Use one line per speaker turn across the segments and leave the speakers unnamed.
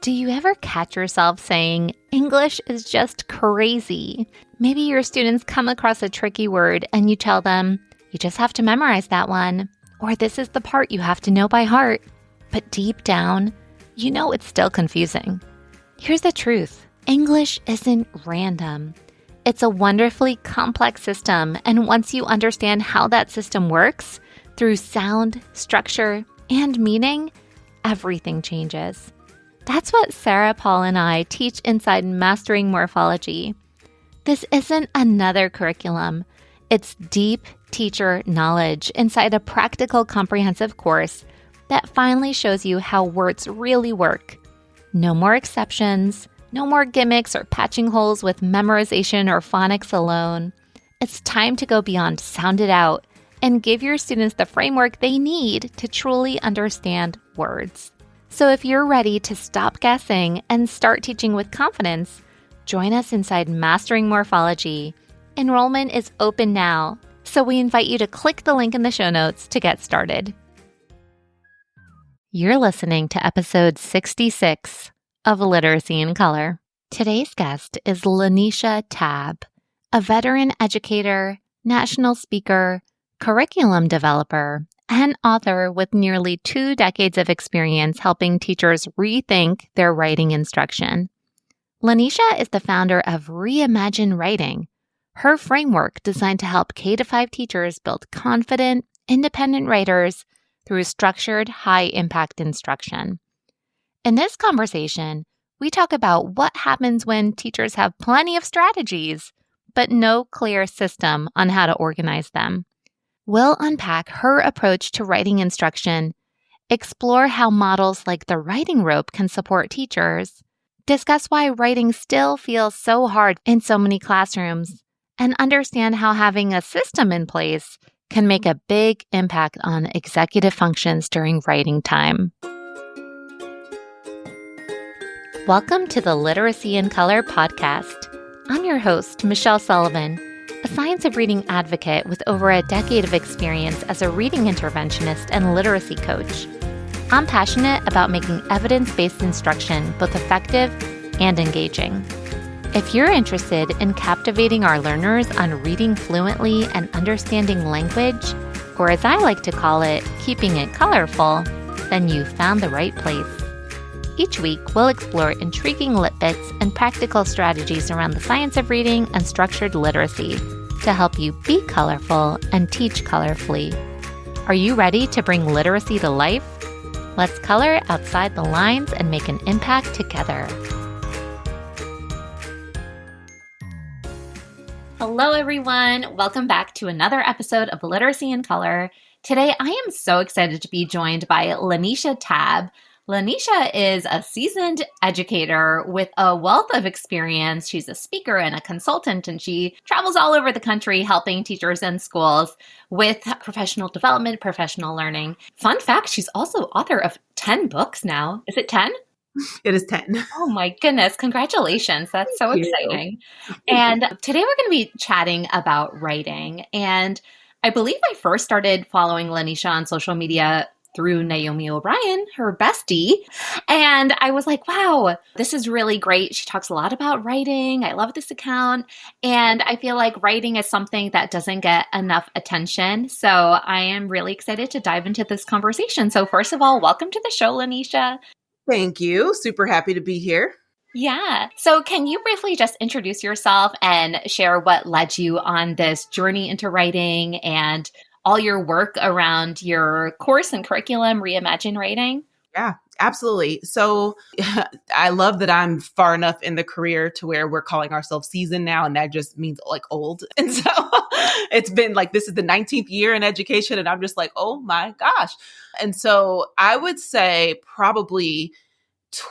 Do you ever catch yourself saying, English is just crazy? Maybe your students come across a tricky word and you tell them, you just have to memorize that one, or this is the part you have to know by heart. But deep down, you know it's still confusing. Here's the truth. English isn't random. It's a wonderfully complex system, and once you understand how that system works, through sound, structure, and meaning, everything changes. That's what Sarah, Paul, and I teach inside Mastering Morphology. This isn't another curriculum. It's deep teacher knowledge inside a practical, comprehensive course that finally shows you how words really work. No more exceptions, no more gimmicks or patching holes with memorization or phonics alone. It's time to go beyond sound it out and give your students the framework they need to truly understand words. So if you're ready to stop guessing and start teaching with confidence, join us inside Mastering Morphology. Enrollment is open now, so we invite you to click the link in the show notes to get started. You're listening to episode 66 of Literacy in Color. Today's guest is LaNesha Tabb, a veteran educator, national speaker, curriculum developer, and author with nearly 2 decades of experience helping teachers rethink their writing instruction. LaNesha is the founder of Reimagine Writing, her framework designed to help K-5 teachers build confident, independent writers through structured, high-impact instruction. In this conversation, we talk about what happens when teachers have plenty of strategies, but no clear system on how to organize them. We'll unpack her approach to writing instruction, explore how models like the writing rope can support teachers, discuss why writing still feels so hard in so many classrooms, and understand how having a system in place can make a big impact on executive functions during writing time. Welcome to the Literacy in Color podcast. I'm your host, Michelle Sullivan, a science of reading advocate with over a decade of experience as a reading interventionist and literacy coach. I'm passionate about making evidence-based instruction both effective and engaging. If you're interested in captivating our learners on reading fluently and understanding language, or as I like to call it, keeping it colorful, then you've found the right place. Each week, we'll explore intriguing lit bits and practical strategies around the science of reading and structured literacy to help you be colorful and teach colorfully. Are you ready to bring literacy to life? Let's color outside the lines and make an impact together. Hello, everyone. Welcome back to another episode of Literacy in Color. Today, I am so excited to be joined by LaNesha Tabb. LaNesha is a seasoned educator with a wealth of experience. She's a speaker and a consultant, and she travels all over the country helping teachers and schools with professional development, professional learning. Fun fact, she's also author of 10 books now. Is it 10?
It is 10.
Oh my goodness. Congratulations. That's so exciting. And today we're going to be chatting about writing. And I believe I first started following LaNesha on social media through Naomi O'Brien, her bestie. And I was like, wow, this is really great. She talks a lot about writing. I love this account. And I feel like writing is something that doesn't get enough attention. So I am really excited to dive into this conversation. So first of all, welcome to the show, LaNesha.
Thank you. Super happy to be here.
Yeah. So can you briefly just introduce yourself and share what led you on this journey into writing and all your work around your course and curriculum, Reimagine Writing?
Yeah, absolutely. So I love that I'm far enough in the career to where we're calling ourselves seasoned now, and that just means like old. And so it's been like, this is the 19th year in education, and I'm just like, oh my gosh. And so I would say probably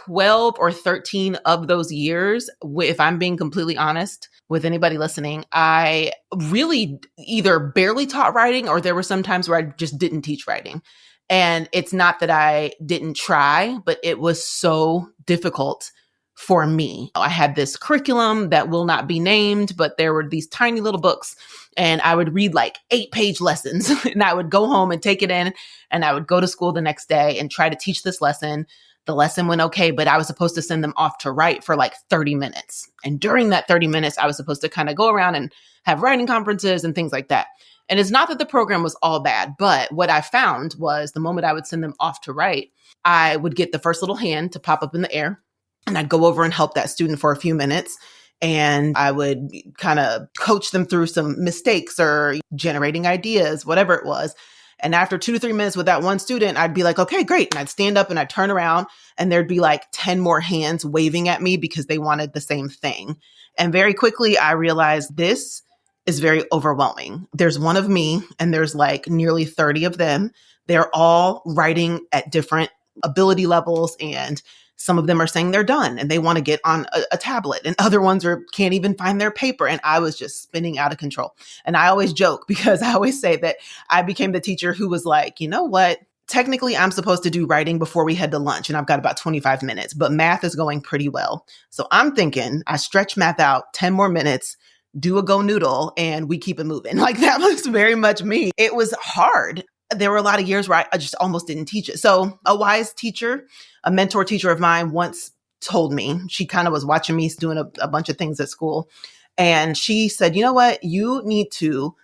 12 or 13 of those years, if I'm being completely honest with anybody listening, I really either barely taught writing or there were some times where I just didn't teach writing. And it's not that I didn't try, but it was so difficult for me. I had this curriculum that will not be named, but there were these tiny little books and I would read like 8-page lessons and I would go home and take it in and I would go to school the next day and try to teach this lesson. The lesson went okay, but I was supposed to send them off to write for like 30 minutes. And during that 30 minutes, I was supposed to kind of go around and have writing conferences and things like that. And it's not that the program was all bad, but what I found was the moment I would send them off to write, I would get the first little hand to pop up in the air, and I'd go over and help that student for a few minutes. And I would kind of coach them through some mistakes or generating ideas, whatever it was. And after 2 to 3 minutes with that one student, I'd be like, okay, great. And I'd stand up and I'd turn around and there'd be like 10 more hands waving at me because they wanted the same thing. And very quickly, I realized this is very overwhelming. There's one of me and there's like nearly 30 of them. They're all writing at different ability levels, and some of them are saying they're done and they want to get on a tablet, and other ones can't even find their paper. And I was just spinning out of control. And I always joke because I always say that I became the teacher who was like, you know what? Technically, I'm supposed to do writing before we head to lunch, and I've got about 25 minutes, but math is going pretty well. So I'm thinking I stretch math out 10 more minutes, do a go noodle, and we keep it moving. Like, that was very much me. It was hard. There were a lot of years where I just almost didn't teach it. So a wise teacher, a mentor teacher of mine, once told me, she kind of was watching me doing a bunch of things at school. And she said, you know what? You need to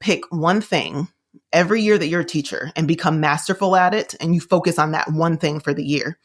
pick one thing every year that you're a teacher and become masterful at it. And you focus on that one thing for the year.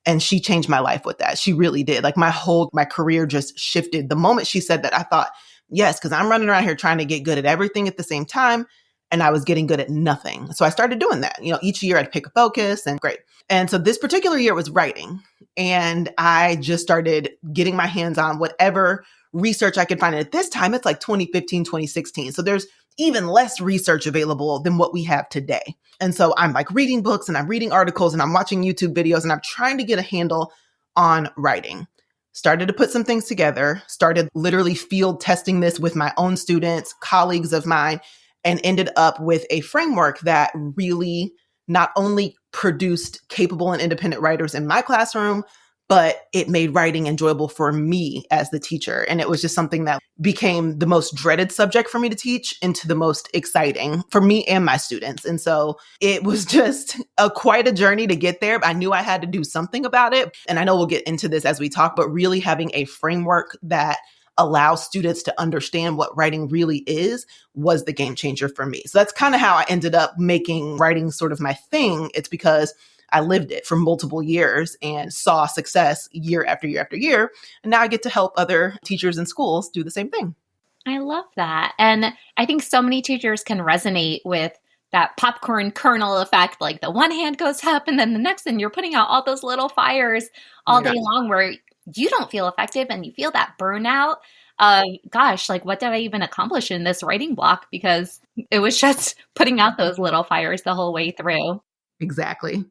And she changed my life with that. She really did. Like, my career just shifted. The moment she said that, I thought, yes, because I'm running around here trying to get good at everything at the same time. And I was getting good at nothing. So I started doing that. Each year I'd pick a focus, and great. And so this particular year was writing. And I just started getting my hands on whatever research I could find. And at this time, it's like 2015, 2016. So there's even less research available than what we have today. And so I'm like reading books and I'm reading articles and I'm watching YouTube videos and I'm trying to get a handle on writing. Started to put some things together, started literally field testing this with my own students, colleagues of mine, and ended up with a framework that really not only produced capable and independent writers in my classroom, but it made writing enjoyable for me as the teacher. And it was just something that became the most dreaded subject for me to teach into the most exciting for me and my students. And so it was just quite a journey to get there. I knew I had to do something about it. And I know we'll get into this as we talk, but really having a framework that allows students to understand what writing really is was the game changer for me. So that's kind of how I ended up making writing sort of my thing. It's because I lived it for multiple years and saw success year after year after year. And now I get to help other teachers in schools do the same thing.
I love that. And I think so many teachers can resonate with that popcorn kernel effect. Like, the one hand goes up and then the next, and you're putting out all those little fires all day long where you don't feel effective and you feel that burnout. Gosh, like, what did I even accomplish in this writing block? Because it was just putting out those little fires the whole way through.
Exactly.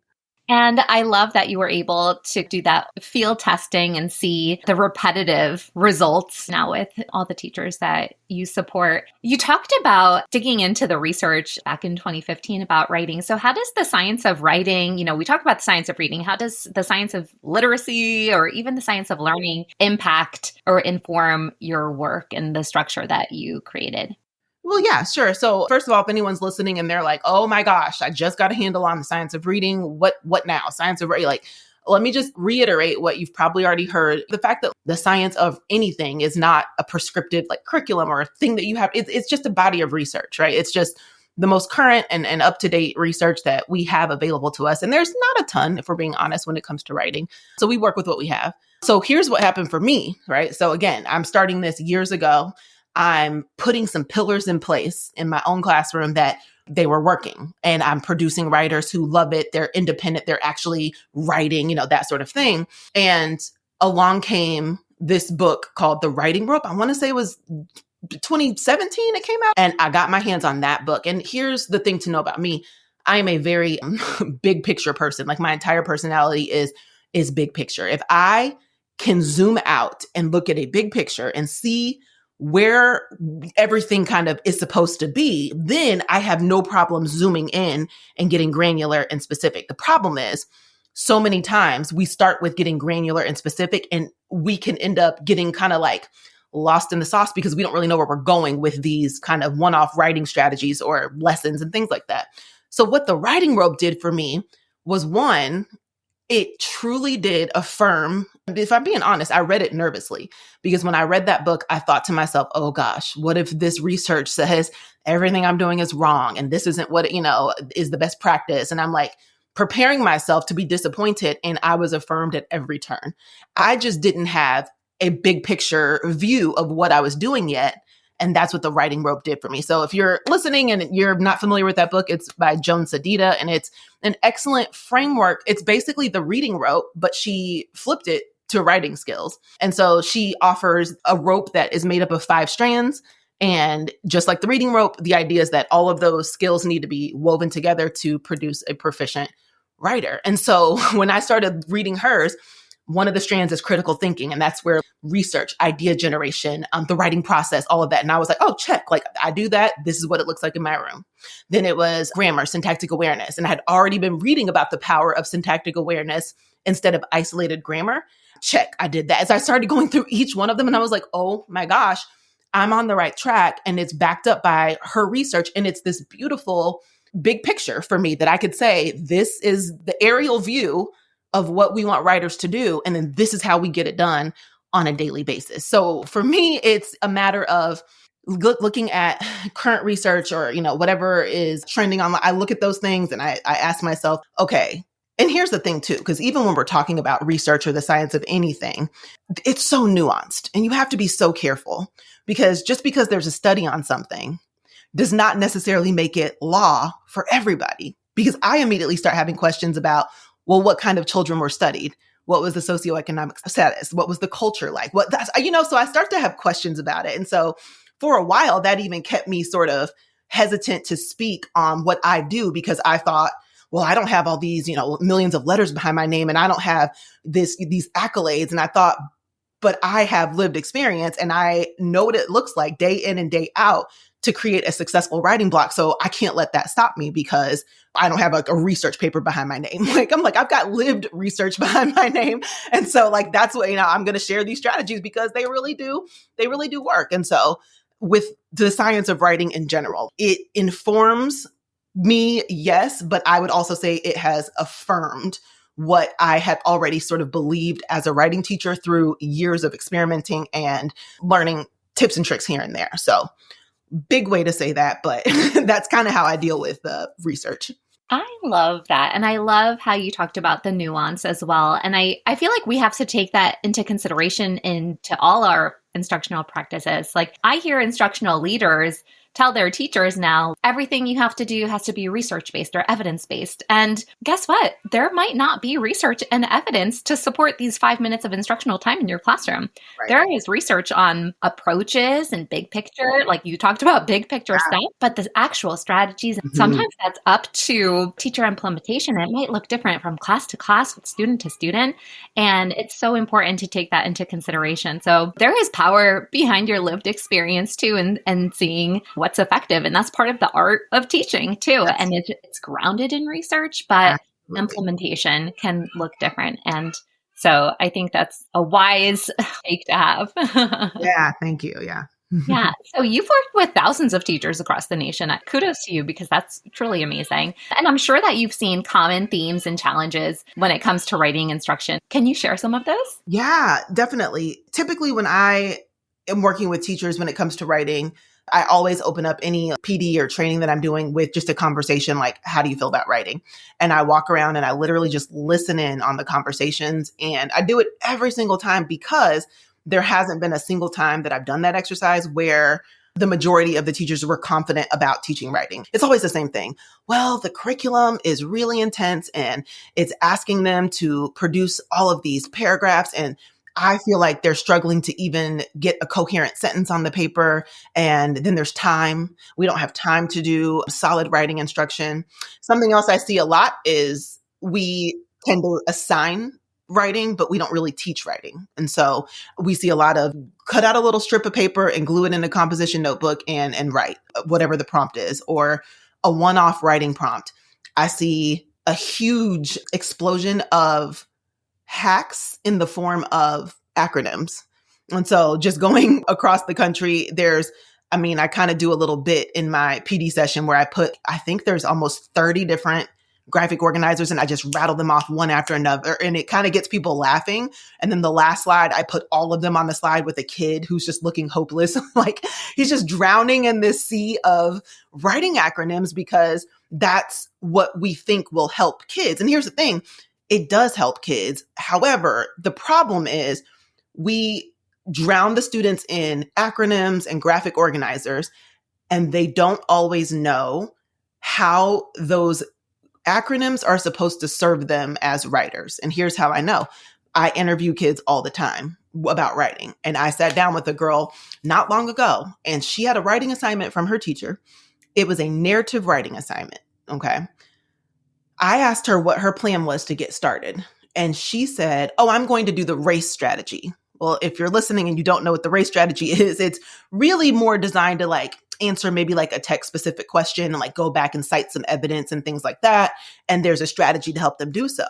And I love that you were able to do that field testing and see the repetitive results now with all the teachers that you support. You talked about digging into the research back in 2015 about writing. So how does the science of writing, we talk about the science of reading, how does the science of literacy or even the science of learning impact or inform your work and the structure that you created?
Well, yeah, sure. So first of all, if anyone's listening and they're like, oh my gosh, I just got a handle on the science of reading. What now? Science of writing. Like, let me just reiterate what you've probably already heard. The fact that the science of anything is not a prescriptive like curriculum or a thing that you have. It's just a body of research, right? It's just the most current and up-to-date research that we have available to us. And there's not a ton, if we're being honest, when it comes to writing. So we work with what we have. So here's what happened for me, right? So again, I'm starting this years ago. I'm putting some pillars in place in my own classroom that they were working, and I'm producing writers who love it. They're independent. They're actually writing, that sort of thing. And along came this book called The Writing Rope. I want to say it was 2017 it came out, and I got my hands on that book. And here's the thing to know about me. I am a very big picture person. Like, my entire personality is big picture. If I can zoom out and look at a big picture and see where everything kind of is supposed to be, then I have no problem zooming in and getting granular and specific. The problem is, so many times we start with getting granular and specific, and we can end up getting kind of like lost in the sauce because we don't really know where we're going with these kind of one-off writing strategies or lessons and things like that. So what the writing rope did for me was, one, it truly did affirm. If I'm being honest, I read it nervously because when I read that book, I thought to myself, oh gosh, what if this research says everything I'm doing is wrong and this isn't what, is the best practice? And I'm like preparing myself to be disappointed. And I was affirmed at every turn. I just didn't have a big picture view of what I was doing yet. And that's what the writing rope did for me. So if you're listening and you're not familiar with that book, it's by Joan Sedita, and it's an excellent framework. It's basically the reading rope, but she flipped it to writing skills. And so she offers a rope that is made up of 5 strands. And just like the reading rope, the idea is that all of those skills need to be woven together to produce a proficient writer. And so when I started reading hers, one of the strands is critical thinking. And that's where research, idea generation, the writing process, all of that. And I was like, oh, check, like I do that. This is what it looks like in my room. Then it was grammar, syntactic awareness. And I had already been reading about the power of syntactic awareness instead of isolated grammar. Check, I did that. As I started going through each one of them, and I was like, oh my gosh, I'm on the right track. And it's backed up by her research. And it's this beautiful big picture for me that I could say, this is the aerial view of what we want writers to do. And then this is how we get it done on a daily basis. So for me, it's a matter of looking at current research or, whatever is trending online. I look at those things and I ask myself, okay, and here's the thing too, because even when we're talking about research or the science of anything, it's so nuanced and you have to be so careful because just because there's a study on something does not necessarily make it law for everybody. Because I immediately start having questions about, well, what kind of children were studied? What was the socioeconomic status? What was the culture like? So I start to have questions about it. And so for a while, that even kept me sort of hesitant to speak on what I do because I thought, well, I don't have all these, millions of letters behind my name and I don't have these accolades. And I thought, but I have lived experience and I know what it looks like day in and day out to create a successful writing block. So I can't let that stop me because I don't have a research paper behind my name. I've got lived research behind my name. And so that's what, I'm going to share these strategies because they really do work. And so with the science of writing in general, it informs me, yes, but I would also say it has affirmed what I had already sort of believed as a writing teacher through years of experimenting and learning tips and tricks here and there. So big way to say that, but that's kind of how I deal with the research.
I love that. And I love how you talked about the nuance as well. And I feel like we have to take that into consideration into all our instructional practices. Like I hear instructional leaders tell their teachers now, everything you have to do has to be research-based or evidence-based. And guess what? There might not be research and evidence to support these 5 minutes of instructional time in your classroom. Right. There is research on approaches and big picture, like you talked about big picture stuff, but the actual strategies, sometimes that's up to teacher implementation. It might look different from class to class, student to student. And it's so important to take that into consideration. So there is power behind your lived experience too, and seeing what's effective. And that's part of the art of teaching too. Yes. And it's grounded in research, but implementation can look different. And so I think that's a wise take to have.
Yeah. Thank you. Yeah.
Yeah. So you've worked with thousands of teachers across the nation. Kudos to you because that's truly amazing. And I'm sure that you've seen common themes and challenges when it comes to writing instruction. Can you share some of those?
Yeah, definitely. Typically when I am working with teachers when it comes to writing, I always open up any PD or training that I'm doing with just a conversation like, how do you feel about writing? And I walk around and I literally just listen in on the conversations. And I do it every single time because there hasn't been a single time that I've done that exercise where the majority of the teachers were confident about teaching writing. It's always the same thing. Well, the curriculum is really intense and it's asking them to produce all of these paragraphs, and I feel like they're struggling to even get a coherent sentence on the paper. And then there's time. We don't have time to do solid writing instruction. Something else I see a lot is we tend to assign writing, but we don't really teach writing. And so we see a lot of cut out a little strip of paper and glue it in a composition notebook and write whatever the prompt is, or a one-off writing prompt. I see a huge explosion of hacks in the form of acronyms. And so just going across the country, I kind of do a little bit in my PD session where I think there's almost 30 different graphic organizers and I just rattle them off one after another. And it kind of gets people laughing. And then the last slide, I put all of them on the slide with a kid who's just looking hopeless. Like he's just drowning in this sea of writing acronyms because that's what we think will help kids. And here's the thing, it does help kids. However, the problem is we drown the students in acronyms and graphic organizers, and they don't always know how those acronyms are supposed to serve them as writers. And here's how I know. I interview kids all the time about writing. And I sat down with a girl not long ago, and she had a writing assignment from her teacher. It was a narrative writing assignment. Okay. I asked her what her plan was to get started. And she said, oh, I'm going to do the race strategy. Well, if you're listening and you don't know what the race strategy is, it's really more designed to like answer maybe like a text specific question and like go back and cite some evidence and things like that. And there's a strategy to help them do so.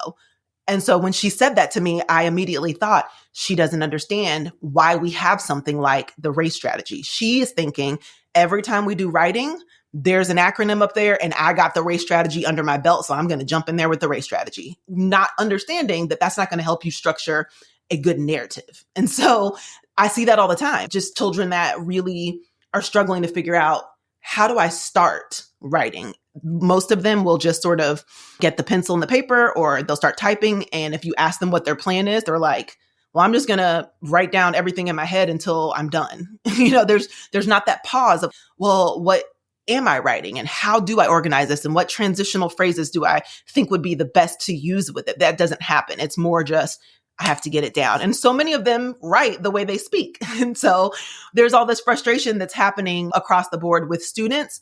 And so when she said that to me, I immediately thought she doesn't understand why we have something like the race strategy. She is thinking every time we do writing, there's an acronym up there and I got the race strategy under my belt. So I'm going to jump in there with the race strategy, not understanding that that's not going to help you structure a good narrative. And so I see that all the time, just children that really are struggling to figure out, how do I start writing? Most of them will just sort of get the pencil and the paper, or they'll start typing. And if you ask them what their plan is, they're like, well, I'm just going to write down everything in my head until I'm done. There's not that pause of, well, what am I writing and how do I organize this? And what transitional phrases do I think would be the best to use with it? That doesn't happen. It's more just, I have to get it down. And so many of them write the way they speak. And so there's all this frustration that's happening across the board with students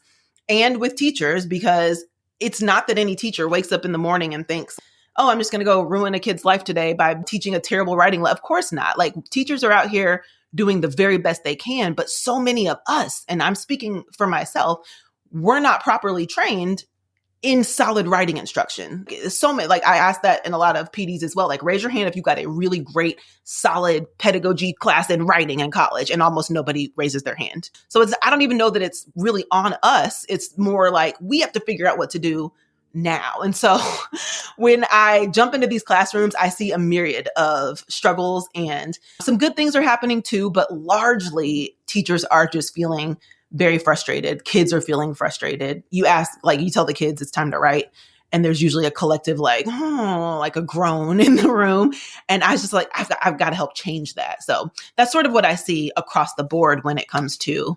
and with teachers, because it's not that any teacher wakes up in the morning and thinks, oh, I'm just going to go ruin a kid's life today by teaching a terrible writing lesson. Of course not. Like teachers are out here doing the very best they can, but so many of us, and I'm speaking for myself, we're not properly trained in solid writing instruction. So many, like I asked that in a lot of PDs as well, like raise your hand if you got a really great, solid pedagogy class in writing in college, and almost nobody raises their hand. So I don't even know that it's really on us. It's more like we have to figure out what to do now. And so when I jump into these classrooms, I see a myriad of struggles, and some good things are happening too, but largely teachers are just feeling very frustrated. Kids are feeling frustrated. You tell the kids it's time to write, and there's usually a collective like a groan in the room. And I was just like, I've got to help change that. So that's sort of what I see across the board when it comes to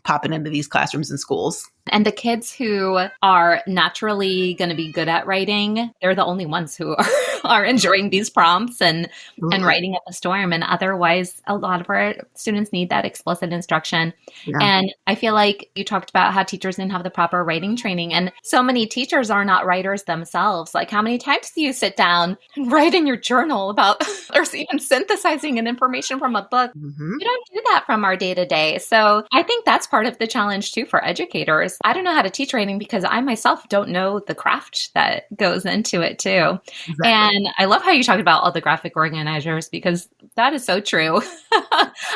popping into these classrooms and schools.
And the kids who are naturally going to be good at writing, they're the only ones who are enjoying these prompts and writing up a storm. And otherwise, a lot of our students need that explicit instruction. Yeah. And I feel like you talked about how teachers didn't have the proper writing training. And so many teachers are not writers themselves. Like how many times do you sit down and write in your journal about, or even synthesizing an information from a book? Mm-hmm. We don't do that from our day to day. So I think that's part of the challenge too for educators. I don't know how to teach writing because I myself don't know the craft that goes into it too. Exactly. And I love how you talked about all the graphic organizers, because that is so true.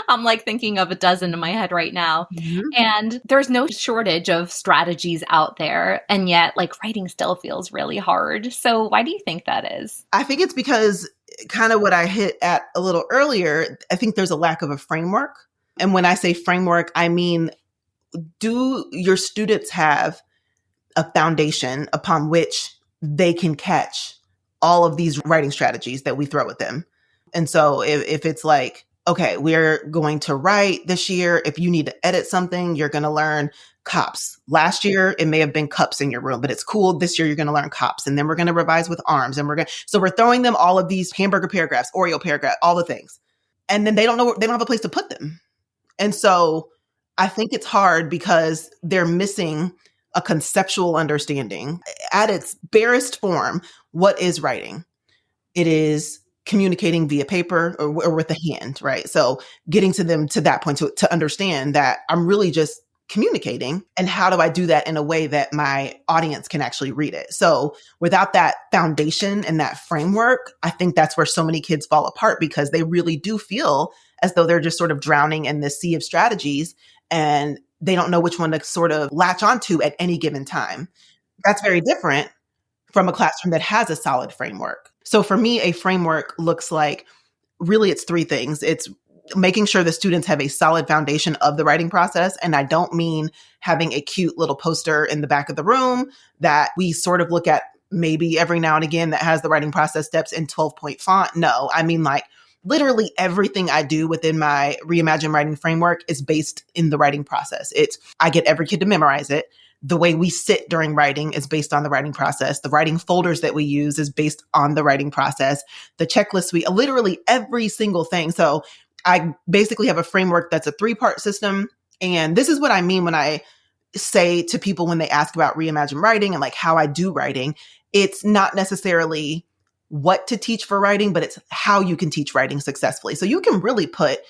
I'm like thinking of a dozen in my head right now. Mm-hmm. And there's no shortage of strategies out there. And yet like writing still feels really hard. So why do you think that is?
I think it's because kind of what I hit at a little earlier, I think there's a lack of a framework. And when I say framework, I mean, do your students have a foundation upon which they can catch all of these writing strategies that we throw at them? And so if it's like, okay, we're going to write this year, if you need to edit something, you're going to learn cops. Last year, it may have been cups in your room, but it's cool. This year, you're going to learn cops. And then we're going to revise with arms. And so we're throwing them all of these hamburger paragraphs, Oreo paragraph, all the things. And then they don't have a place to put them. And so I think it's hard because they're missing a conceptual understanding. At its barest form, what is writing? It is communicating via paper or with the hand, right? So getting to them to that point to understand that I'm really just communicating, and how do I do that in a way that my audience can actually read it? So without that foundation and that framework, I think that's where so many kids fall apart, because they really do feel as though they're just sort of drowning in this sea of strategies, and they don't know which one to sort of latch onto at any given time. That's very different from a classroom that has a solid framework. So for me, a framework looks like really it's three things. It's making sure the students have a solid foundation of the writing process. And I don't mean having a cute little poster in the back of the room that we sort of look at maybe every now and again that has the writing process steps in 12-point font. No, I mean like literally everything I do within my Reimagine Writing framework is based in the writing process. I get every kid to memorize it. The way we sit during writing is based on the writing process. The writing folders that we use is based on the writing process. The checklist, literally every single thing. So I basically have a framework that's a 3-part system. And this is what I mean when I say to people when they ask about Reimagine Writing and like how I do writing, it's not necessarily what to teach for writing, but it's how you can teach writing successfully. So you can really put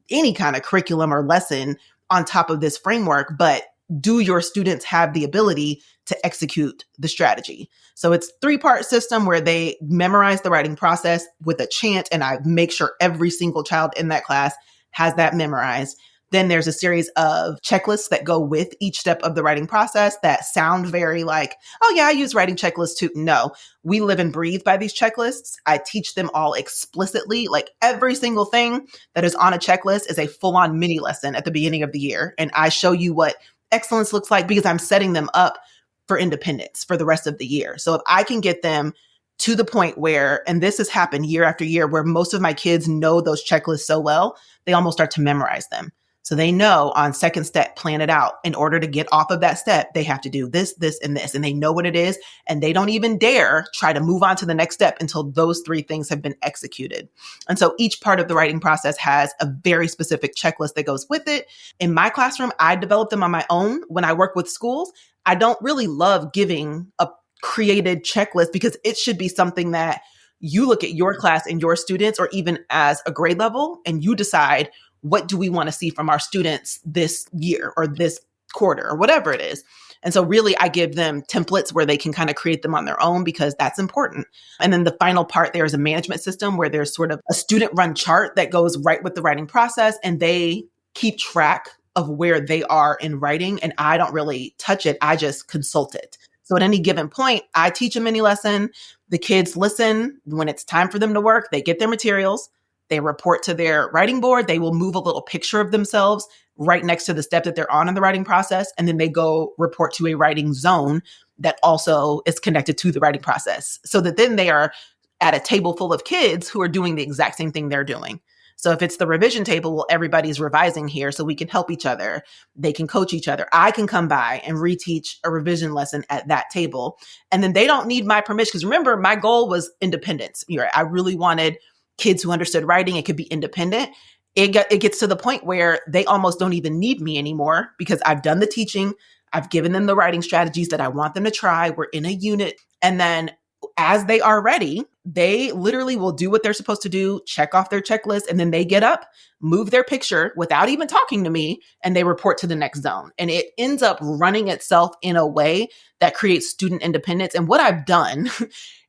any kind of curriculum or lesson on top of this framework, but do your students have the ability to execute the strategy? So it's 3-part system where they memorize the writing process with a chant, and I make sure every single child in that class has that memorized. Then there's a series of checklists that go with each step of the writing process that sound very like, oh yeah, I use writing checklists too. No, we live and breathe by these checklists. I teach them all explicitly. Like every single thing that is on a checklist is a full-on mini lesson at the beginning of the year. And I show you what excellence looks like because I'm setting them up for independence for the rest of the year. So if I can get them to the point where, and this has happened year after year, where most of my kids know those checklists so well, they almost start to memorize them. So they know on second step, plan it out. In order to get off of that step, they have to do this, this, and this. And they know what it is. And they don't even dare try to move on to the next step until those 3 things have been executed. And so each part of the writing process has a very specific checklist that goes with it. In my classroom, I develop them on my own. When I work with schools, I don't really love giving a created checklist because it should be something that you look at your class and your students, or even as a grade level, and you decide, what do we want to see from our students this year or this quarter or whatever it is? And so really I give them templates where they can kind of create them on their own because that's important. And then the final part, there is a management system where there's sort of a student run chart that goes right with the writing process, and they keep track of where they are in writing. And I don't really touch it. I just consult it. So at any given point, I teach a mini lesson. The kids listen. When it's time for them to work, they get their materials. They report to their writing board. They will move a little picture of themselves right next to the step that they're on in the writing process. And then they go report to a writing zone that also is connected to the writing process. So that then they are at a table full of kids who are doing the exact same thing they're doing. So if it's the revision table, well, everybody's revising here so we can help each other. They can coach each other. I can come by and reteach a revision lesson at that table. And then they don't need my permission. Because remember, my goal was independence. I really wanted kids who understood writing and could be independent. It gets to the point where they almost don't even need me anymore because I've done the teaching. I've given them the writing strategies that I want them to try. We're in a unit. And then as they are ready, they literally will do what they're supposed to do, check off their checklist, and then they get up, move their picture without even talking to me, and they report to the next zone. And it ends up running itself in a way that creates student independence. And what I've done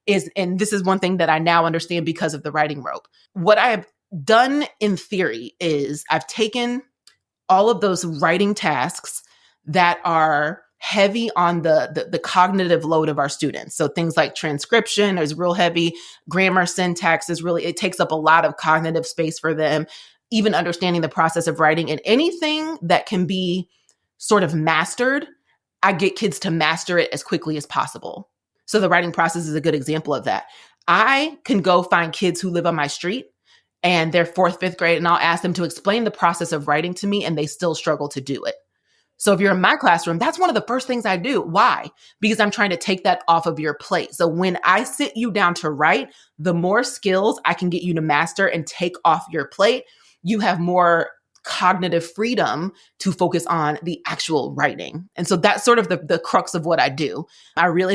is, and this is one thing that I now understand because of the writing rope. What I have done in theory is I've taken all of those writing tasks that are heavy on the cognitive load of our students. So things like transcription is real heavy, grammar, syntax is really, it takes up a lot of cognitive space for them, even understanding the process of writing, and anything that can be sort of mastered, I get kids to master it as quickly as possible. So the writing process is a good example of that. I can go find kids who live on my street and they're 4th, 5th grade, and I'll ask them to explain the process of writing to me, and they still struggle to do it. So if you're in my classroom, that's one of the first things I do. Why? Because I'm trying to take that off of your plate. So when I sit you down to write, the more skills I can get you to master and take off your plate, you have more cognitive freedom to focus on the actual writing. And so that's sort of the crux of what I do.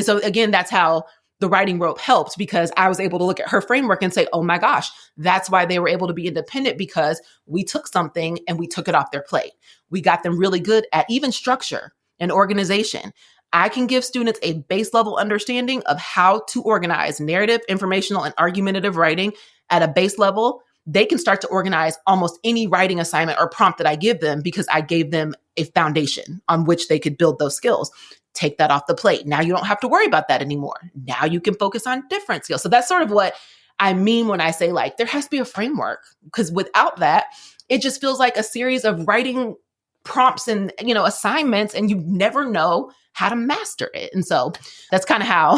So again, that's how the writing rope helped, because I was able to look at her framework and say, oh my gosh, that's why they were able to be independent, because we took something and we took it off their plate. We got them really good at even structure and organization. I can give students a base level understanding of how to organize narrative, informational, and argumentative writing at a base level. They can start to organize almost any writing assignment or prompt that I give them because I gave them a foundation on which they could build those skills. take that off the plate. Now you don't have to worry about that anymore. Now you can focus on different skills. So that's sort of what I mean when I say like, there has to be a framework, because without that, it just feels like a series of writing prompts and, assignments, and you never know how to master it. And so that's kind of how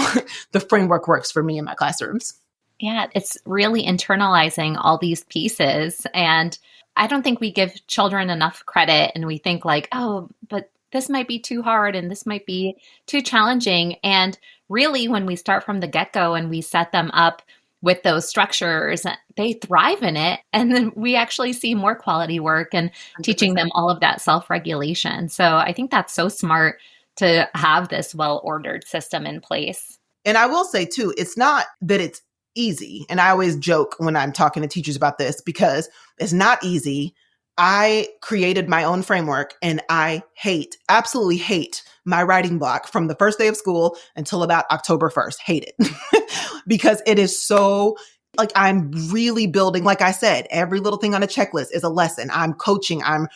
the framework works for me in my classrooms.
Yeah, it's really internalizing all these pieces. And I don't think we give children enough credit, and we think like, oh, but this might be too hard and this might be too challenging. And really, when we start from the get-go and we set them up with those structures, they thrive in it. And then we actually see more quality work and
100%.
Teaching them all of that self-regulation. So I think that's so smart to have this well-ordered system in place.
And I will say too, it's not that it's easy. And I always joke when I'm talking to teachers about this, because it's not easy. I created my own framework, and I absolutely hate my writing block from the first day of school until about October 1st. Hate it because it is so like, I'm really building, like I said, every little thing on a checklist is a lesson. I'm coaching, I'm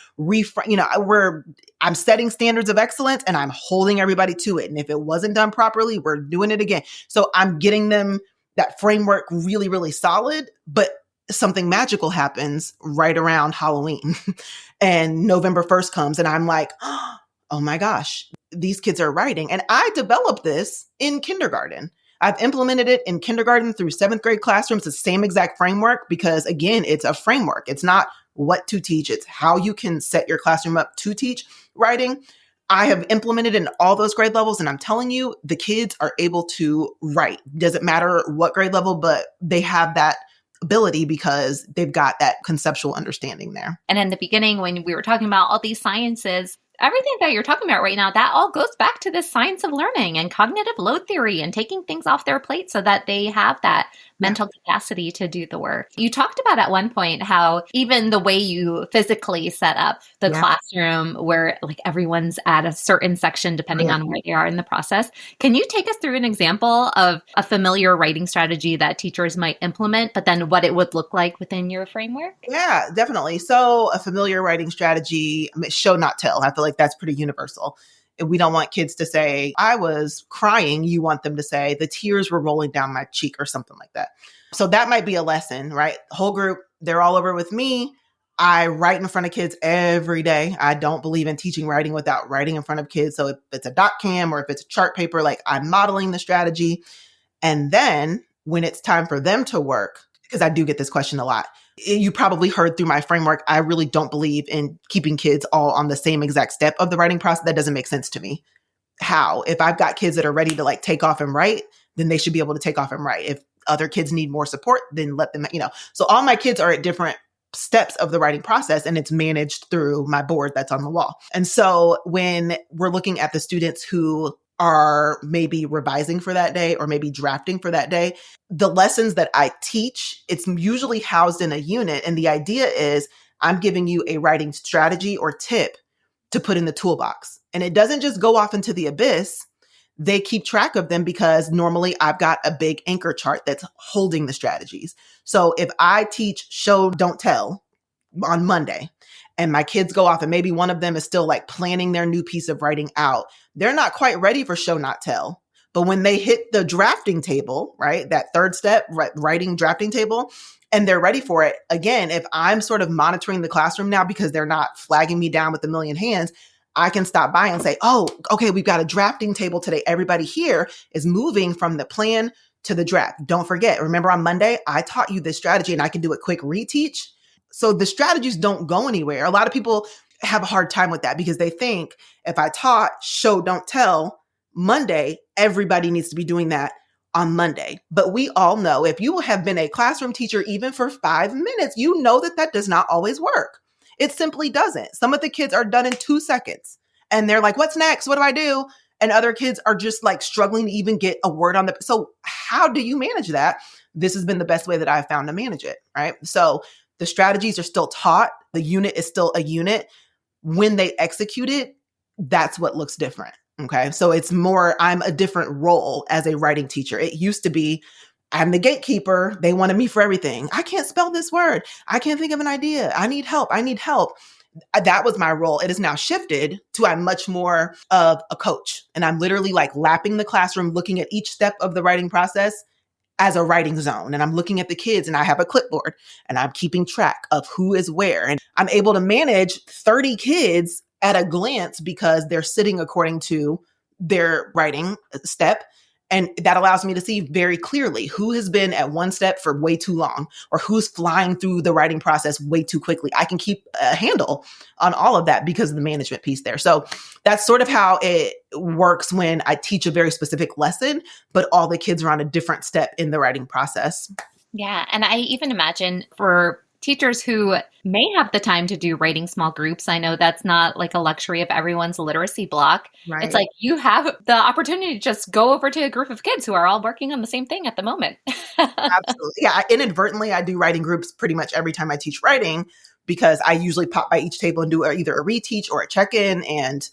setting standards of excellence, and I'm holding everybody to it. And if it wasn't done properly, we're doing it again. So I'm getting them that framework really, really solid, but something magical happens right around Halloween and November 1st comes, and I'm like, oh my gosh, these kids are writing. And I developed this in kindergarten. I've implemented it in kindergarten through 7th grade classrooms, the same exact framework, because again, it's a framework. It's not what to teach. It's how you can set your classroom up to teach writing. I have implemented in all those grade levels, and I'm telling you, the kids are able to write. Doesn't matter what grade level, but they have that ability because they've got that conceptual understanding there.
And in the beginning, when we were talking about all these sciences, everything that you're talking about right now, that all goes back to this science of learning and cognitive load theory and taking things off their plate so that they have that mental capacity to do the work. You talked about at one point how even the way you physically set up the classroom, where like everyone's at a certain section depending on where they are in the process. Can you take us through an example of a familiar writing strategy that teachers might implement, but then what it would look like within your framework?
Yeah, definitely. So a familiar writing strategy, show, not tell. I feel like that's pretty universal. We don't want kids to say, I was crying. You want them to say, the tears were rolling down my cheek or something like that. So that might be a lesson, right? Whole group, they're all over with me. I write in front of kids every day. I don't believe in teaching writing without writing in front of kids. So if it's a dot cam or if it's a chart paper, like I'm modeling the strategy. And then when it's time for them to work, because I do get this question a lot, you probably heard through my framework, I really don't believe in keeping kids all on the same exact step of the writing process. That doesn't make sense to me. How? If I've got kids that are ready to like take off and write, then they should be able to take off and write. If other kids need more support, then let them, So all my kids are at different steps of the writing process, and it's managed through my board that's on the wall. And so when we're looking at the students who are maybe revising for that day or maybe drafting for that day, the lessons that I teach, it's usually housed in a unit. And the idea is I'm giving you a writing strategy or tip to put in the toolbox. And it doesn't just go off into the abyss. They keep track of them because normally I've got a big anchor chart that's holding the strategies. So if I teach show, don't tell on Monday, and my kids go off and maybe one of them is still like planning their new piece of writing out, they're not quite ready for show, not tell. But when they hit the drafting table, right, that third step, writing drafting table, and they're ready for it, again, if I'm sort of monitoring the classroom now because they're not flagging me down with a million hands, I can stop by and say, oh, okay, we've got a drafting table today. Everybody here is moving from the plan to the draft. Don't forget, remember on Monday, I taught you this strategy and I can do a quick reteach. So the strategies don't go anywhere. A lot of people have a hard time with that because they think if I taught show, don't tell Monday, everybody needs to be doing that on Monday. But we all know if you have been a classroom teacher even for 5 minutes, you know that that does not always work. It simply doesn't. Some of the kids are done in 2 seconds and they're like, what's next? What do I do? And other kids are just like struggling to even get a word on the. So how do you manage that? This has been the best way that I've found to manage it, right? So the strategies are still taught. The unit is still a unit. When they execute it, that's what looks different. Okay. So it's more, I'm a different role as a writing teacher. It used to be, I'm the gatekeeper. They wanted me for everything. I can't spell this word. I can't think of an idea. I need help. that was my role. It has now shifted to I'm much more of a coach, and I'm literally like lapping the classroom, looking at each step of the writing process as a writing zone. And I'm looking at the kids and I have a clipboard and I'm keeping track of who is where. And I'm able to manage 30 kids at a glance because they're sitting according to their writing step. And that allows me to see very clearly who has been at one step for way too long or who's flying through the writing process way too quickly. I can keep a handle on all of that because of the management piece there. So that's sort of how it works when I teach a very specific lesson, but all the kids are on a different step in the writing process.
Yeah. And I even imagine for teachers who may have the time to do writing small groups, I know that's not like a luxury of everyone's literacy block.
Right.
It's like you have the opportunity to just go over to a group of kids who are all working on the same thing at the moment.
Absolutely. Yeah. Inadvertently, I do writing groups pretty much every time I teach writing because I usually pop by each table and do either a reteach or a check-in. And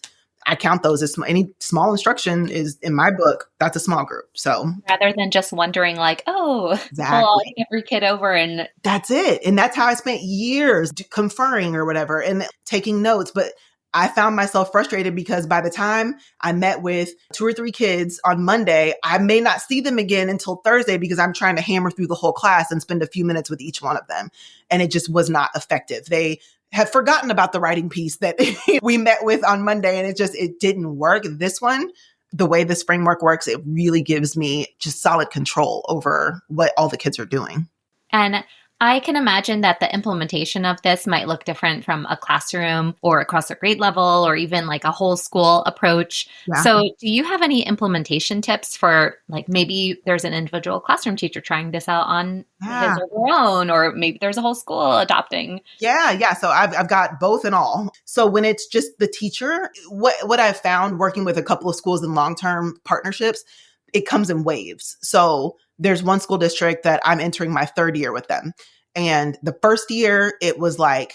I count those as any small instruction is in my book. That's a small group. So
rather than just wondering like, oh,
exactly.
Well, I'll take every kid over and
that's it. And that's how I spent years conferring or whatever and taking notes. But I found myself frustrated because by the time I met with 2 or 3 kids on Monday, I may not see them again until Thursday because I'm trying to hammer through the whole class and spend a few minutes with each one of them. And it just was not effective. They had forgotten about the writing piece that we met with on Monday and it didn't work. This one, the way this framework works, it really gives me just solid control over what all the kids are doing.
And I can imagine that the implementation of this might look different from a classroom or across a grade level or even like a whole school approach. Yeah. So do you have any implementation tips for like maybe there's an individual classroom teacher trying this out on his or her own, or maybe there's a whole school adopting?
Yeah. So I've got both and all. So when it's just the teacher, what I've found working with a couple of schools in long-term partnerships, it comes in waves. So there's one school district that I'm entering my 3rd year with them. And the first year, it was like,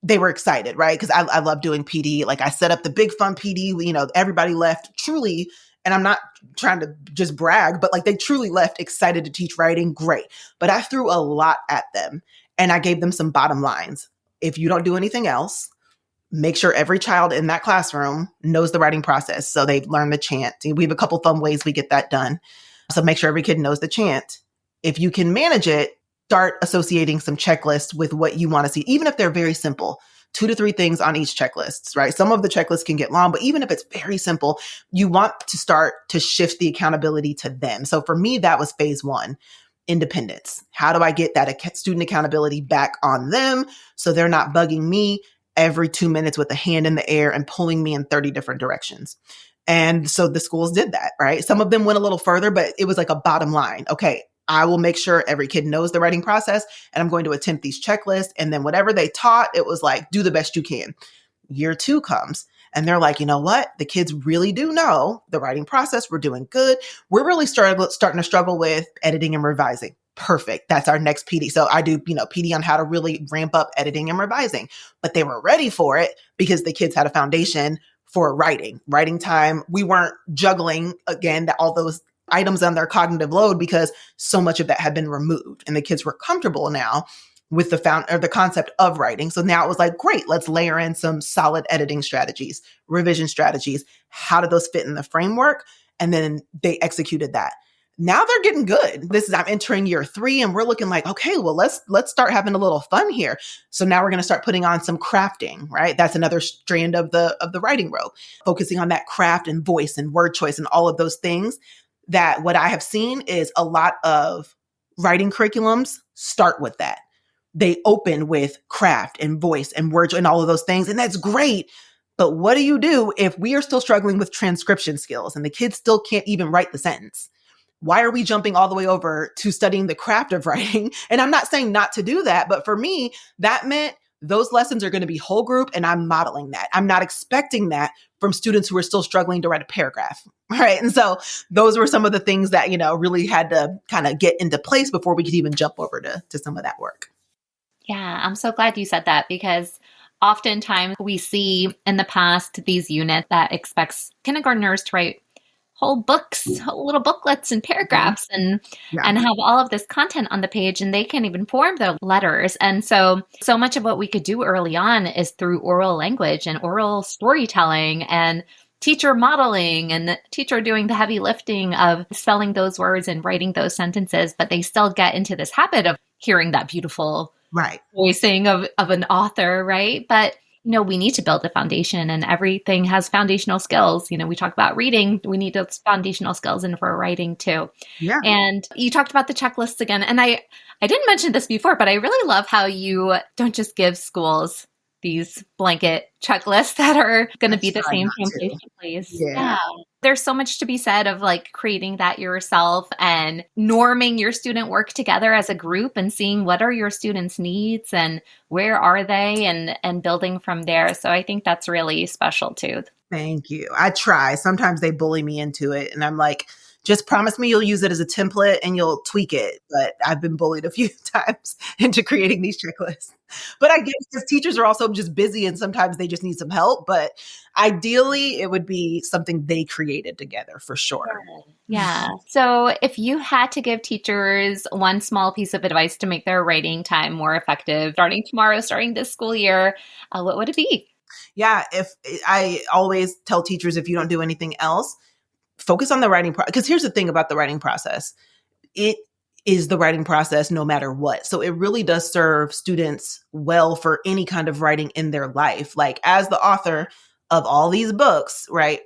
they were excited, right? Because I love doing PD. Like I set up the big fun PD, everybody left truly, and I'm not trying to just brag, but like they truly left excited to teach writing. Great. But I threw a lot at them and I gave them some bottom lines. If you don't do anything else, make sure every child in that classroom knows the writing process. So they learn the chant. We have a couple fun ways we get that done. So make sure every kid knows the chant. If you can manage it, start associating some checklists with what you want to see, even if they're very simple, 2 to 3 things on each checklist, right? Some of the checklists can get long, but even if it's very simple, you want to start to shift the accountability to them. So for me, that was phase 1, independence. How do I get that student accountability back on them so they're not bugging me every 2 minutes with a hand in the air and pulling me in 30 different directions? And so the schools did that, right? Some of them went a little further, but it was like a bottom line. Okay, I will make sure every kid knows the writing process and I'm going to attempt these checklists. And then whatever they taught, it was like, do the best you can. Year 2 comes and they're like, you know what? The kids really do know the writing process. We're doing good. We're really starting to struggle with editing and revising. Perfect. That's our next PD. So I do, PD on how to really ramp up editing and revising, but they were ready for it because the kids had a foundation for writing time. We weren't juggling again, all those items on their cognitive load because so much of that had been removed and the kids were comfortable now with the concept of writing. So now it was like, great, let's layer in some solid editing strategies, revision strategies. How do those fit in the framework? And then they executed that. Now they're getting good. I'm entering year 3 and we're looking like, okay, well, let's start having a little fun here. So now we're going to start putting on some crafting, right? That's another strand of the writing rope, focusing on that craft and voice and word choice and all of those things. That what I have seen is a lot of writing curriculums start with that. They open with craft and voice and word and all of those things. And that's great. But what do you do if we are still struggling with transcription skills and the kids still can't even write the sentence? Why are we jumping all the way over to studying the craft of writing? And I'm not saying not to do that, but for me, that meant those lessons are going to be whole group and I'm modeling that. I'm not expecting that from students who are still struggling to write a paragraph, right? And so those were some of the things that, really had to kind of get into place before we could even jump over to some of that work.
Yeah, I'm so glad you said that because oftentimes we see in the past these units that expects kindergartners to write whole books, whole little booklets and paragraphs and have all of this content on the page, and they can't even form their letters. And so much of what we could do early on is through oral language and oral storytelling and teacher modeling, and the teacher doing the heavy lifting of spelling those words and writing those sentences, but they still get into this habit of hearing that beautiful voicing of an author, right? But we need to build a foundation, and everything has foundational skills. We talk about reading, we need those foundational skills in for writing too. Yeah. And you talked about the checklists again. And I didn't mention this before, but I really love how you don't just give schools these blanket checklists that are going to be the same from place to place. Yeah. There's so much to be said of like creating that yourself and norming your student work together as a group and seeing what are your students' needs and where are they and building from there. So I think that's really special too.
Thank you. I try. Sometimes they bully me into it and I'm like, just promise me you'll use it as a template and you'll tweak it. But I've been bullied a few times into creating these checklists. But I guess because teachers are also just busy and sometimes they just need some help. But ideally, it would be something they created together for sure.
Yeah. So if you had to give teachers one small piece of advice to make their writing time more effective, starting tomorrow, starting this school year, what would it be?
Yeah. If I always tell teachers, if you don't do anything else, focus on the writing process. Because here's the thing about the writing process. It is the writing process no matter what. So it really does serve students well for any kind of writing in their life. Like as the author of all these books, right?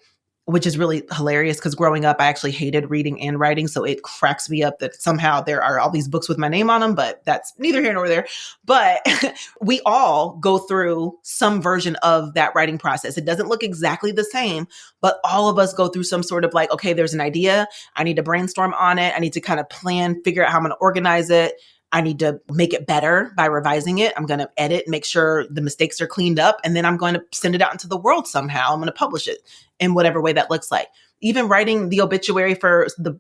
Which is really hilarious because growing up, I actually hated reading and writing. So it cracks me up that somehow there are all these books with my name on them, but that's neither here nor there. But we all go through some version of that writing process. It doesn't look exactly the same, but all of us go through some sort of like, okay, there's an idea. I need to brainstorm on it. I need to kind of plan, figure out how I'm going to organize it. I need to make it better by revising it. I'm going to edit, make sure the mistakes are cleaned up, and then I'm going to send it out into the world somehow. I'm going to publish it in whatever way that looks like. Even writing the obituary for the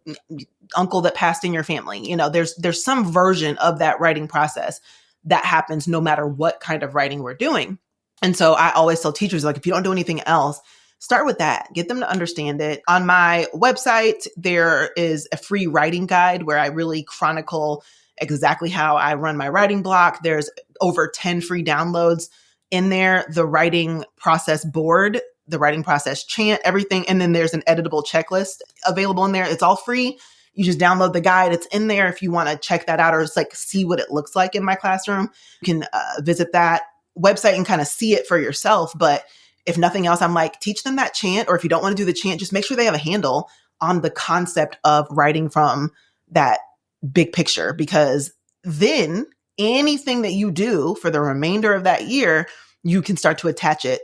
uncle that passed in your family. There's some version of that writing process that happens no matter what kind of writing we're doing. And so I always tell teachers, like, if you don't do anything else, start with that. Get them to understand it. On my website, there is a free writing guide where I really chronicle exactly how I run my writing block. There's over 10 free downloads in there, the writing process board, the writing process chant, everything. And then there's an editable checklist available in there. It's all free. You just download the guide. It's in there if you want to check that out or just like see what it looks like in my classroom. You can visit that website and kind of see it for yourself. But if nothing else, I'm like, teach them that chant. Or if you don't want to do the chant, just make sure they have a handle on the concept of writing from that big picture, because then anything that you do for the remainder of that year, you can start to attach it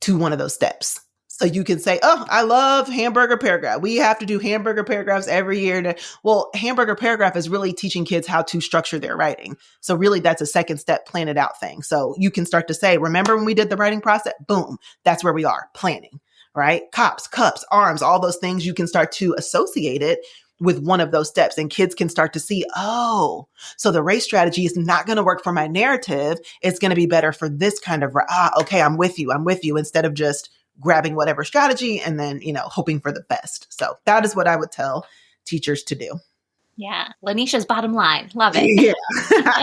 to one of those steps. So you can say, oh, I love hamburger paragraph. We have to do hamburger paragraphs every year. Well, hamburger paragraph is really teaching kids how to structure their writing. So really that's a second step, plan it out thing. So you can start to say, remember when we did the writing process? Boom, that's where we are, planning, right? Cops, cups, arms, all those things, you can start to associate it with one of those steps, and kids can start to see, oh, so the race strategy is not going to work for my narrative. It's going to be better for this kind of, okay, I'm with you, instead of just grabbing whatever strategy and then, hoping for the best. So that is what I would tell teachers to do.
Yeah. LaNesha's bottom line. Love it. Yeah.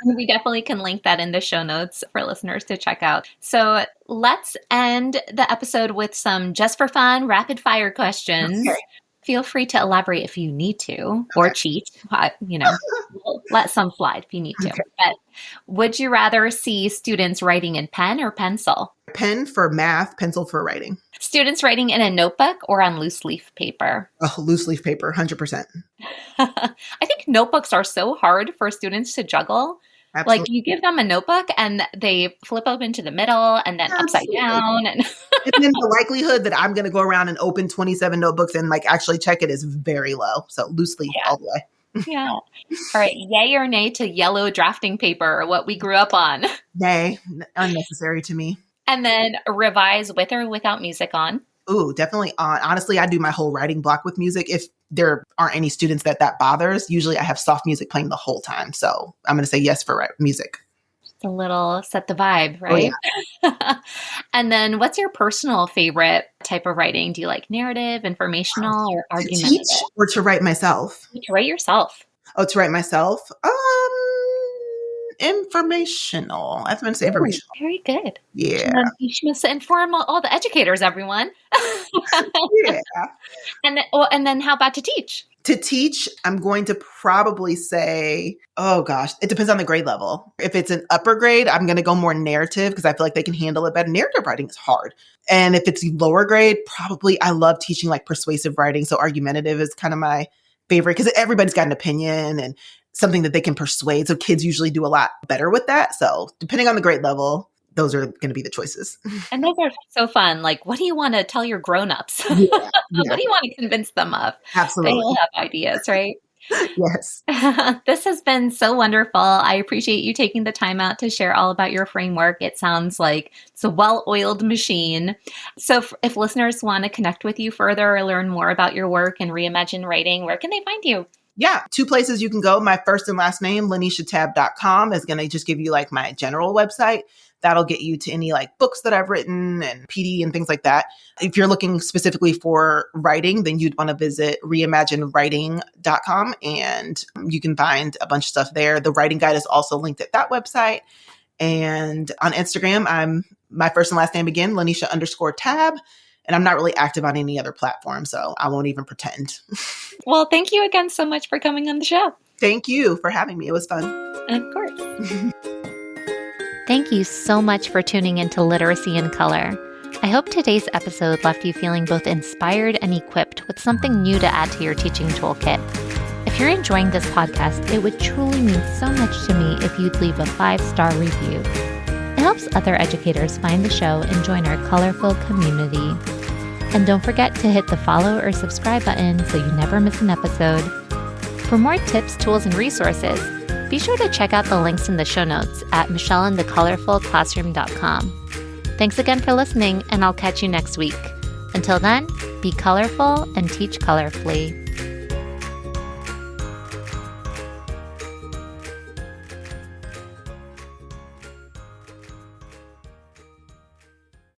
And we definitely can link that in the show notes for listeners to check out. So let's end the episode with some just for fun rapid fire questions. Okay. Feel free to elaborate if you need to, or cheat. We'll let some slide if you need to. Okay. But would you rather see students writing in pen or pencil?
Pen for math, pencil for writing.
Students writing in a notebook or on loose leaf paper?
Loose leaf paper, 100%.
I think notebooks are so hard for students to juggle. Absolutely. Like you give them a notebook and they flip open to the middle and then upside down. And
then the likelihood that I'm going to go around and open 27 notebooks and like actually check it is very low. So loose leaf all the way.
Yeah. All right. Yay or nay to yellow drafting paper, what we grew up on?
Nay, unnecessary to me.
And then revise with or without music on?
Ooh, definitely on. Honestly, I do my whole writing block with music. If there aren't any students that bothers, usually I have soft music playing the whole time. So I'm going to say yes for music.
It's a little set the vibe,
Oh,
right? And then what's your personal favorite type of writing? Do you like narrative, informational, or
To
argumentative?
teach or to write myself?
To write yourself.
Oh, to write myself? Informational. I was going to say
Ooh,
informational.
very good.
Yeah.
You must inform all the educators, everyone.
Yeah.
And then how about to teach?
To teach, I'm going to probably say, oh gosh, it depends on the grade level. If it's an upper grade, I'm going to go more narrative because I feel like they can handle it better. Narrative writing is hard. And if it's lower grade, probably I love teaching like persuasive writing. So argumentative is kind of my favorite because everybody's got an opinion and something that they can persuade. So kids usually do a lot better with that. So depending on the grade level, those are going to be the choices.
And those are so fun. Like, what do you want to tell your grown-ups?
Yeah.
What do you want to convince them of?
Absolutely.
They all have ideas, right?
Yes.
This has been so wonderful. I appreciate you taking the time out to share all about your framework. It sounds like it's a well-oiled machine. So if listeners want to connect with you further or learn more about your work and Reimagine Writing, where can they find you?
Yeah, 2 places you can go. My first and last name, LaNeshaTabb.com, is going to just give you like my general website. That'll get you to any like books that I've written and PD and things like that. If you're looking specifically for writing, then you'd want to visit reimaginewriting.com and you can find a bunch of stuff there. The writing guide is also linked at that website. And on Instagram, I'm my first and last name again, LaNesha_Tabb. And I'm not really active on any other platform, so I won't even pretend.
Well, thank you again so much for coming on the show.
Thank you for having me. It was fun.
Of course. Thank you so much for tuning into Literacy in Color. I hope today's episode left you feeling both inspired and equipped with something new to add to your teaching toolkit. If you're enjoying this podcast, it would truly mean so much to me if you'd leave a 5-star review. It helps other educators find the show and join our colorful community. And don't forget to hit the follow or subscribe button so you never miss an episode. For more tips, tools, and resources, be sure to check out the links in the show notes at michelleandthecolorfulclassroom.com. Thanks again for listening, and I'll catch you next week. Until then, be colorful and teach colorfully.